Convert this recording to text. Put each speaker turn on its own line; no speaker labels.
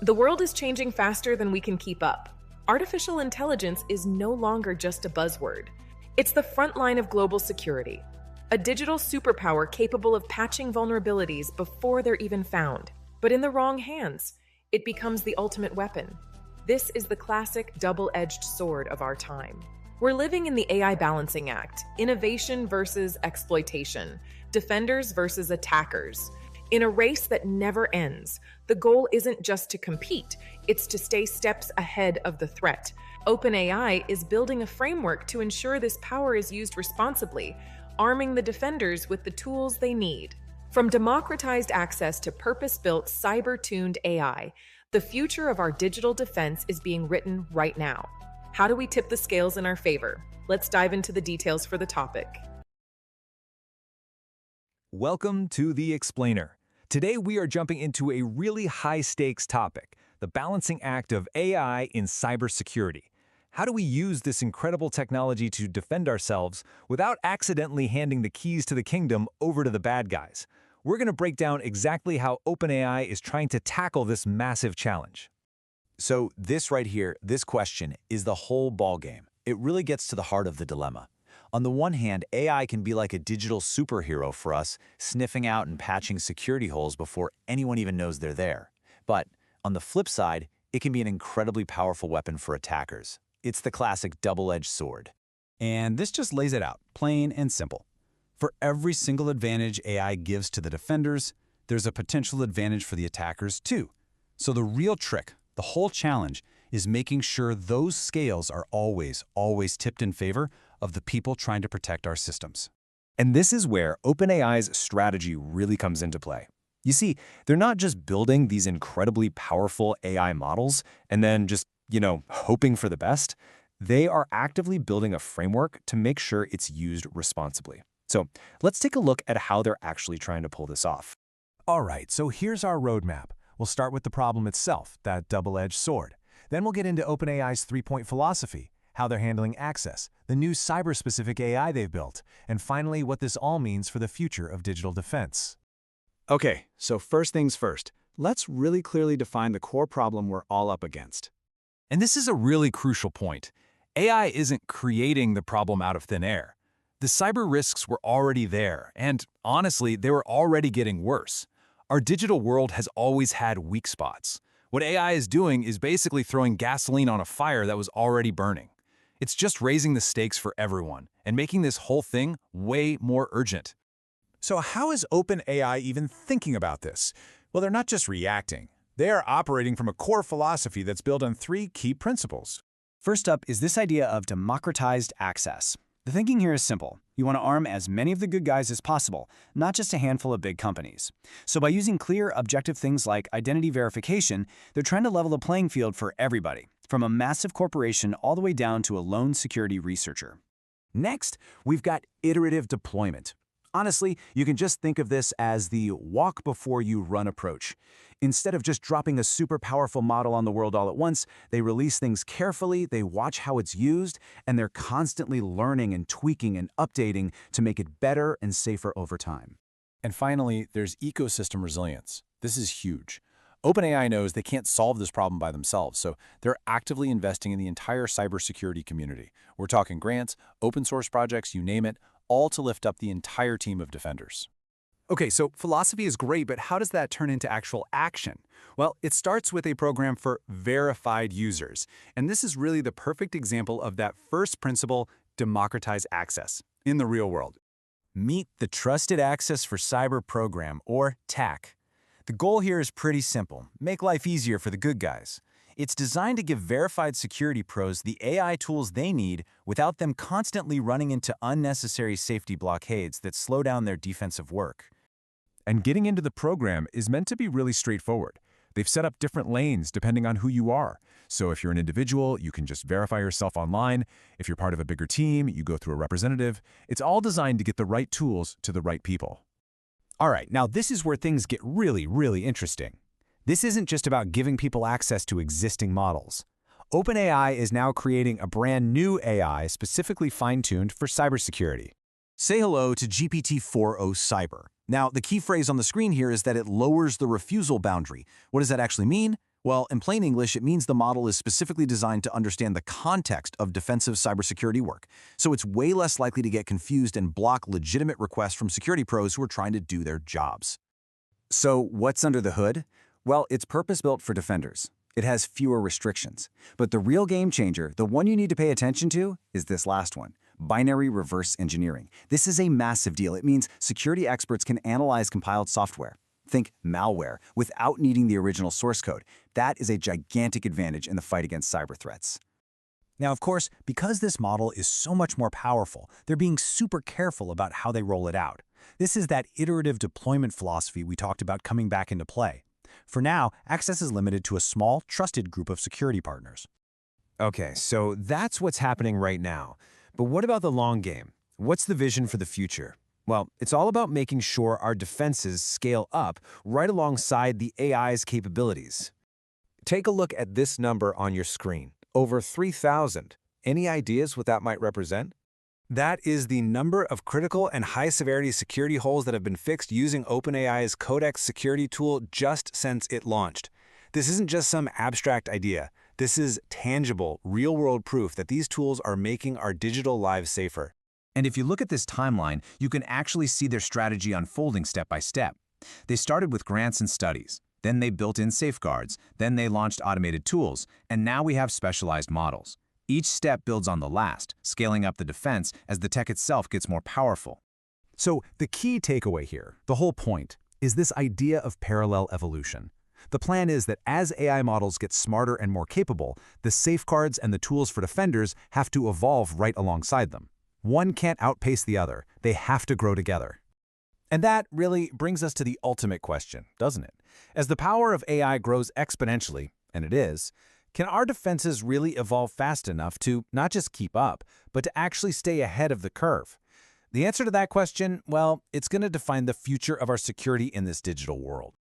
The world is changing faster than we can keep up. Artificial intelligence is no longer just a buzzword. It's the front line of global security, a digital superpower capable of patching vulnerabilities before they're even found. But in the wrong hands, it becomes the ultimate weapon. This is the classic double-edged sword of our time. We're living in the AI balancing act, innovation versus exploitation, defenders versus attackers. In a race that never ends, the goal isn't just to compete, it's to stay steps ahead of the threat. OpenAI is building a framework to ensure this power is used responsibly, arming the defenders with the tools they need. From democratized access to purpose-built, cyber-tuned AI, the future of our digital defense is being written right now. How do we tip the scales in our favor? Let's dive into the details for the topic.
Welcome to The Explainer. Today we are jumping into a really high-stakes topic, the balancing act of AI in cybersecurity. How do we use this incredible technology to defend ourselves without accidentally handing the keys to the kingdom over to the bad guys? We're going to break down exactly how OpenAI is trying to tackle this massive challenge.
So this right here, this question, is the whole ballgame. It really gets to the heart of the dilemma. On the one hand, AI can be like a digital superhero for us, sniffing out and patching security holes before anyone even knows they're there. But on the flip side, it can be an incredibly powerful weapon for attackers. It's the classic double-edged sword.
And this just lays it out, plain and simple. For every single advantage AI gives to the defenders, there's a potential advantage for the attackers too. So the real trick, the whole challenge, is making sure those scales are always tipped in favor of the people trying to protect our systems.
And this is where OpenAI's strategy really comes into play. You see, they're not just building these incredibly powerful AI models and then just, hoping for the best. They are actively building a framework to make sure it's used responsibly. So let's take a look at how they're actually trying to pull this off.
All right, so here's our roadmap. We'll start with the problem itself, that double-edged sword. Then we'll get into OpenAI's three-point philosophy, how they're handling access, the new cyber-specific AI they've built, and finally what this all means for the future of digital defense.
Okay, so first things first, let's really clearly define the core problem we're all up against.
And this is a really crucial point. AI isn't creating the problem out of thin air. The cyber risks were already there, and honestly, they were already getting worse. Our digital world has always had weak spots. What AI is doing is basically throwing gasoline on a fire that was already burning. It's just raising the stakes for everyone and making this whole thing way more urgent.
So how is OpenAI even thinking about this? Well, they're not just reacting. They are operating from a core philosophy that's built on three key principles.
First up is this idea of democratized access. The thinking here is simple. You want to arm as many of the good guys as possible, not just a handful of big companies. So by using clear, objective things like identity verification, they're trying to level the playing field for everybody, from a massive corporation all the way down to a lone security researcher.
Next, we've got iterative deployment. Honestly, you can just think of this as the walk before you run approach. Instead of just dropping a super powerful model on the world all at once, they release things carefully, they watch how it's used, and they're constantly learning and tweaking and updating to make it better and safer over time.
And finally, there's ecosystem resilience. This is huge. OpenAI knows they can't solve this problem by themselves, so they're actively investing in the entire cybersecurity community. We're talking grants, open source projects, you name it, all to lift up the entire team of defenders.
Okay, so philosophy is great, but how does that turn into actual action? Well, it starts with a program for verified users. And this is really the perfect example of that first principle, democratize access, in the real world.
Meet the Trusted Access for Cyber Program, or TAC. The goal here is pretty simple. Make life easier for the good guys. It's designed to give verified security pros the AI tools they need without them constantly running into unnecessary safety blockades that slow down their defensive work.
And getting into the program is meant to be really straightforward. They've set up different lanes depending on who you are. So if you're an individual, you can just verify yourself online. If you're part of a bigger team, you go through a representative. It's all designed to get the right tools to the right people.
All right, now this is where things get really interesting. This isn't just about giving people access to existing models. OpenAI is now creating a brand new AI specifically fine-tuned for cybersecurity.
Say hello to GPT-4o Cyber. Now, the key phrase on the screen here is that it lowers the refusal boundary. What does that actually mean?
Well, in plain English, it means the model is specifically designed to understand the context of defensive cybersecurity work, so it's way less likely to get confused and block legitimate requests from security pros who are trying to do their jobs.
So what's under the hood? Well, it's purpose-built for defenders. It has fewer restrictions. But the real game changer, the one you need to pay attention to, is this last one: binary reverse engineering. This is a massive deal. It means security experts can analyze compiled software, think malware, without needing the original source code. That is a gigantic advantage in the fight against cyber threats.
Now, of course, because this model is so much more powerful, they're being super careful about how they roll it out. This is that iterative deployment philosophy we talked about coming back into play. For now, access is limited to a small, trusted group of security partners.
Okay, so that's what's happening right now. But what about the long game? What's the vision for the future? Well, it's all about making sure our defenses scale up right alongside the AI's capabilities. Take a look at this number on your screen. Over 3,000. Any ideas what that might represent?
That is the number of critical and high-severity security holes that have been fixed using OpenAI's Codex security tool just since it launched. This isn't just some abstract idea. This is tangible, real-world proof that these tools are making our digital lives safer.
And if you look at this timeline, you can actually see their strategy unfolding step by step. They started with grants and studies. Then they built in safeguards. Then they launched automated tools. And now we have specialized models. Each step builds on the last, scaling up the defense as the tech itself gets more powerful.
So the key takeaway here, the whole point, is this idea of parallel evolution. The plan is that as AI models get smarter and more capable, the safeguards and the tools for defenders have to evolve right alongside them. One can't outpace the other. They have to grow together.
And that really brings us to the ultimate question, doesn't it? As the power of AI grows exponentially, and it is, can our defenses really evolve fast enough to not just keep up, but to actually stay ahead of the curve? The answer to that question, well, it's going to define the future of our security in this digital world.